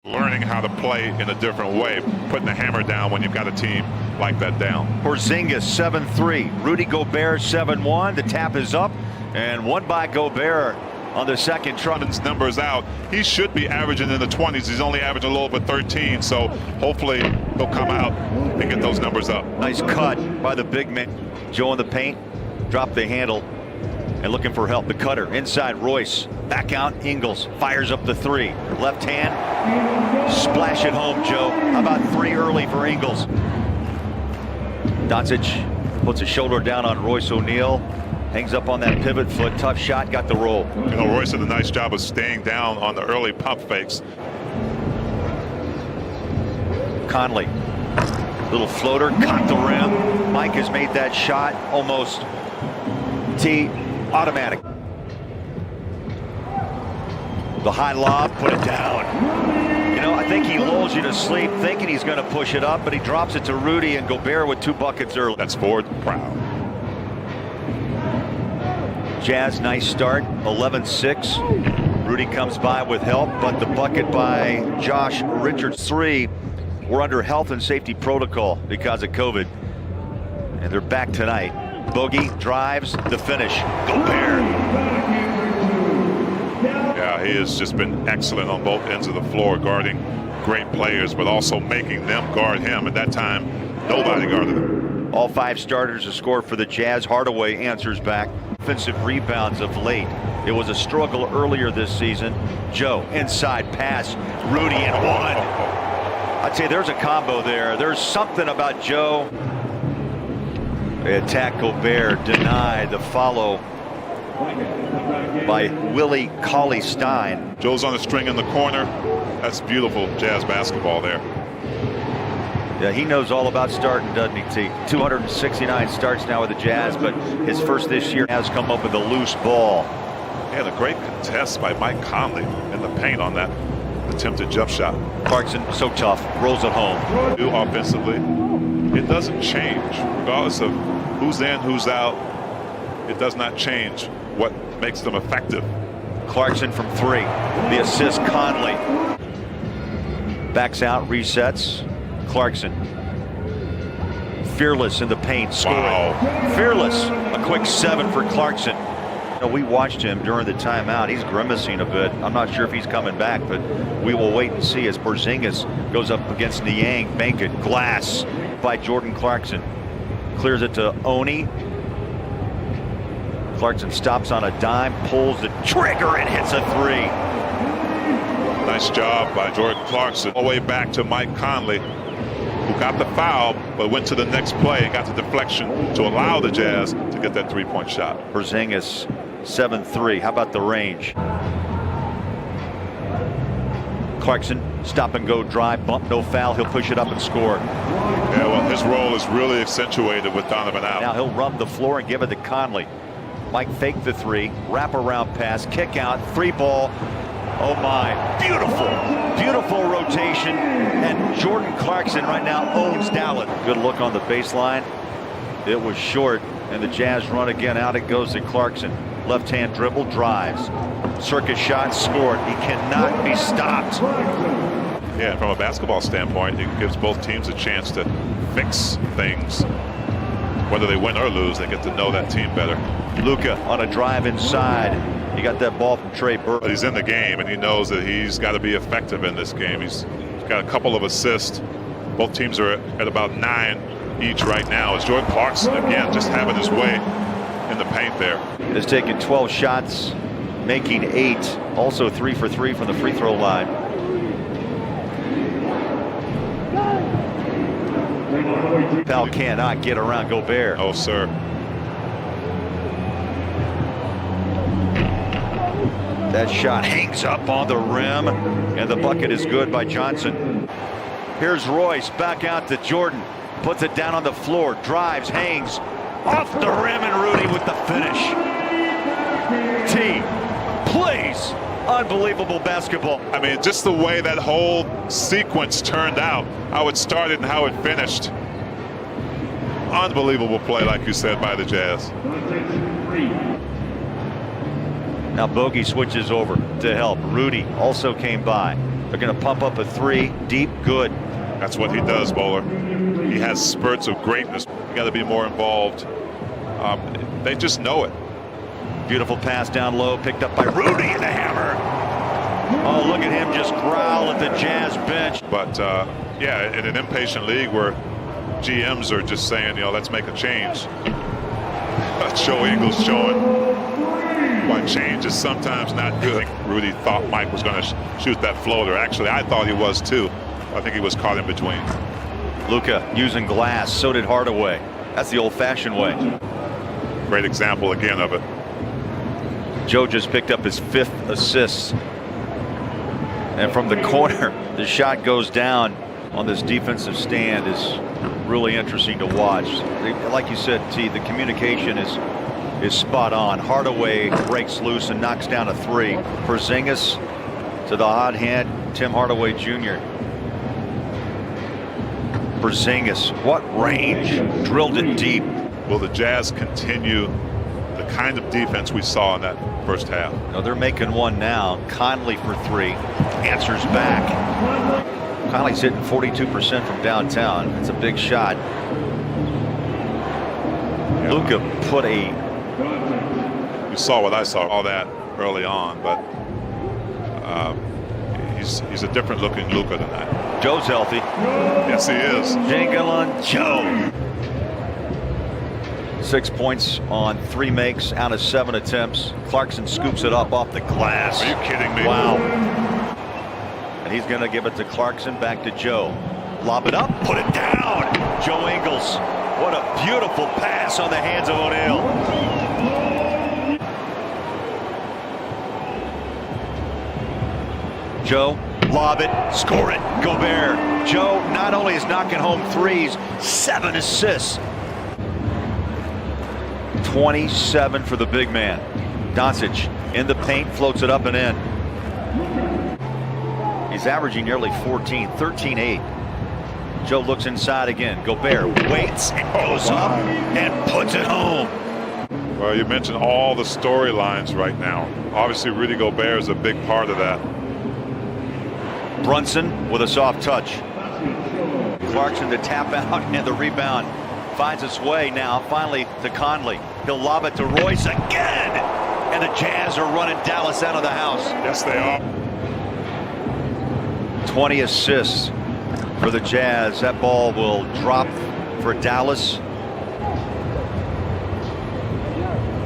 Learning how to play in a different way, putting the hammer down when you've got a team like that down. Porzingis 7-3, Rudy Gobert 7-1. The tap is up and one by Gobert on the second try. His numbers out. He should be averaging in the 20s. He's only averaging a little bit 13, so hopefully he'll come out and get those numbers up. Nice cut by the big man. Joe in the paint, drop the handle and looking for help. The cutter inside Royce, back out Ingles, fires up the three. Left hand, splash it home, Joe. How about three early for Ingles? Doncic puts a shoulder down on Royce O'Neal. Hangs up on that pivot foot. Tough shot, got the roll. You know, Royce did a nice job of staying down on the early pump fakes. Conley, little floater, caught the rim. Mike has made that shot almost automatic. The high lob, put it down. You know, I think he lulls you to sleep thinking he's going to push it up, but he drops it to Rudy and Gobert with 2 buckets early. That's Ford proud. Jazz, nice start, 11-6. Rudy comes by with help, but the bucket by Josh Richards, 3. We're under health and safety protocol because of COVID, and they're back tonight. Bogey drives, the finish. Gobert. Yeah, he has just been excellent on both ends of the floor, guarding great players, but also making them guard him. At that time, nobody guarded him. All 5 starters to score for the Jazz. Hardaway answers back. Offensive rebounds of late. It was a struggle earlier this season. Joe, inside pass. Rudy and one. I'd say there's a combo there. There's something about Joe. They attack Gobert, denied the follow by Willie Cauley-Stein. Joe's on the string in the corner. That's beautiful Jazz basketball there. Yeah, he knows all about starting, doesn't he, T? 269 starts now with the Jazz, but his first this year has come up with a loose ball. And a great contest by Mike Conley in the paint on that attempted jump shot. Clarkson, so tough, rolls it home. Do offensively, it doesn't change. Regardless of who's in, who's out, it does not change what makes them effective. Clarkson from 3. The assist, Conley. Backs out, resets. Clarkson. Fearless in the paint, scoring. Wow. Fearless. A quick 7 for Clarkson. You know, we watched him during the timeout. He's grimacing a bit. I'm not sure if he's coming back, but we will wait and see as Porzingis goes up against Niang. Bank it. Glass by Jordan Clarkson. Clears it to Oni. Clarkson stops on a dime, pulls the trigger and hits a 3. Nice job by Jordan Clarkson. All the way back to Mike Conley, who got the foul, but went to the next play and got the deflection to allow the Jazz to get that 3-point shot. Porzingis, 7-3. How about the range? Clarkson, stop and go drive, bump, no foul. He'll push it up and score. Yeah, well, his role is really accentuated with Donovan out. Now he'll rub the floor and give it to Conley. Mike faked the 3, wrap around pass, kick out, 3 ball. Oh my, beautiful rotation, and Jordan Clarkson right now owns Dallas. Good look on the baseline. It was short, and the Jazz run again. Out it goes to Clarkson. Left hand dribble, drives. Circus shot, scored. He cannot be stopped. Yeah, from a basketball standpoint, it gives both teams a chance to fix things. Whether they win or lose, they get to know that team better. Luka on a drive inside. He got that ball from Trey Burke. But he's in the game, and he knows that he's got to be effective in this game. He's got a couple of assists. Both teams are at about 9 each right now. As Jordan Clarkson, again, just having his way in the paint there. Has taken 12 shots, making 8. Also 3 for 3 from the free throw line. Pal cannot get around Gobert. Oh, sir. That shot hangs up on the rim, and the bucket is good by Johnson. Here's Royce, back out to Jordan. Puts it down on the floor, drives, hangs, off the rim, and Rudy with the finish. T, please. Unbelievable basketball. I mean, just the way that whole sequence turned out, how it started and how it finished. Unbelievable play, like you said, by the Jazz. Now Bogey switches over to help. Rudy also came by. They're going to pump up a three, deep, good. That's what he does, Bowler. He has spurts of greatness. You got to be more involved. They just know it. Beautiful pass down low, picked up by Rudy and the hammer. Oh, look at him just growl at the Jazz bench. But yeah, in an impatient league where GMs are just saying, you know, let's make a change. Joe Ingles showing why change is sometimes not good. Rudy thought Mike was going to shoot that floater. Actually, I thought he was too. I think he was caught in between. Luka using glass, so did Hardaway. That's the old-fashioned way. Great example again of it. Joe just picked up his 5th assist. And from the corner, the shot goes down on this defensive stand. Is really interesting to watch. Like you said, T, the communication is spot on. Hardaway breaks loose and knocks down a three. Porzingis to the hot hand, Tim Hardaway Jr. Porzingis, what range? Drilled it deep. Will the Jazz continue the kind of defense we saw in that first half? No, they're making one now. Conley for three. Answers back. Conley's hitting 42% from downtown. It's a big shot. Yeah. Luka put a... You saw what I saw, all that early on, but he's a different looking Luka tonight. Joe's healthy. Yes, he is. Jingling Joe. 6 points on 3 makes out of 7 attempts. Clarkson scoops it up off the glass. Are you kidding me? Wow. And he's going to give it to Clarkson, back to Joe. Lob it up, put it down. Joe Ingles. What a beautiful pass on the hands of O'Neal. Joe, lob it, score it, Gobert. Joe not only is knocking home threes, 7 assists. 27 for the big man. Doncic in the paint, floats it up and in. He's averaging nearly 14, 13-8. Joe looks inside again. Gobert waits and goes up and puts it home. Well, you mentioned all the storylines right now. Obviously, Rudy Gobert is a big part of that. Brunson with a soft touch. Clarkson to tap out, and the rebound finds its way now finally to Conley. He'll lob it to Royce again, and the Jazz are running Dallas out of the house. Yes, they are. 20 assists for the Jazz. That ball will drop for Dallas.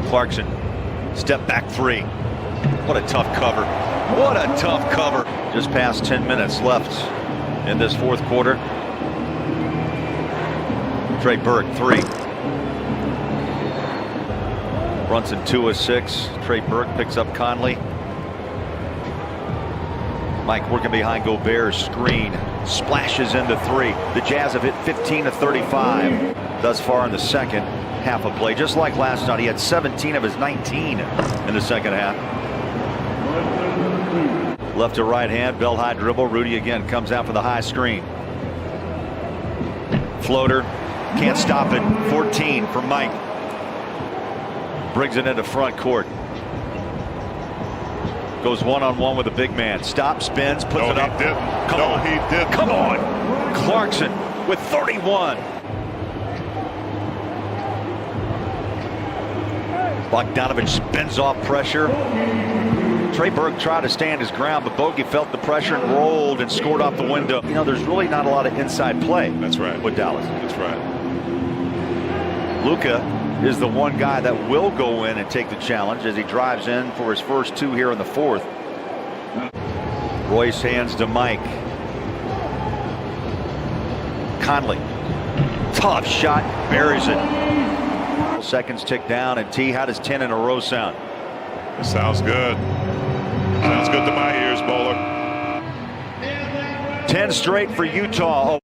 Clarkson, step back three. What a tough cover. What a tough cover. Just past 10 minutes left in this fourth quarter. Trey Burke, 3. Brunson 2 of 6. Trey Burke picks up Conley. Mike working behind Gobert's screen. Splashes into 3. The Jazz have hit 15 of 35 thus far in the second half of play. Just like last night, he had 17 of his 19 in the second half. Left to right hand, bell high dribble. Rudy again comes out for the high screen. Floater, can't stop it. 14 for Mike. Brings it into front court. Goes one-on-one with the big man. Stops, spins, puts it up. He didn't. He didn't. Come on. Clarkson with 31. Bogdanovich spins off pressure. Trey Burke tried to stand his ground, but Bogey felt the pressure and rolled and scored off the window. You know, there's really not a lot of inside play. That's right. With Dallas. That's right. Luka is the one guy that will go in and take the challenge as he drives in for his first 2 here in the fourth. Royce hands to Mike. Conley. Tough shot. Buries it. Seconds tick down, and T, how does 10 in a row sound? It sounds good. Sounds good to my ears, Bowler. 10 straight for Utah.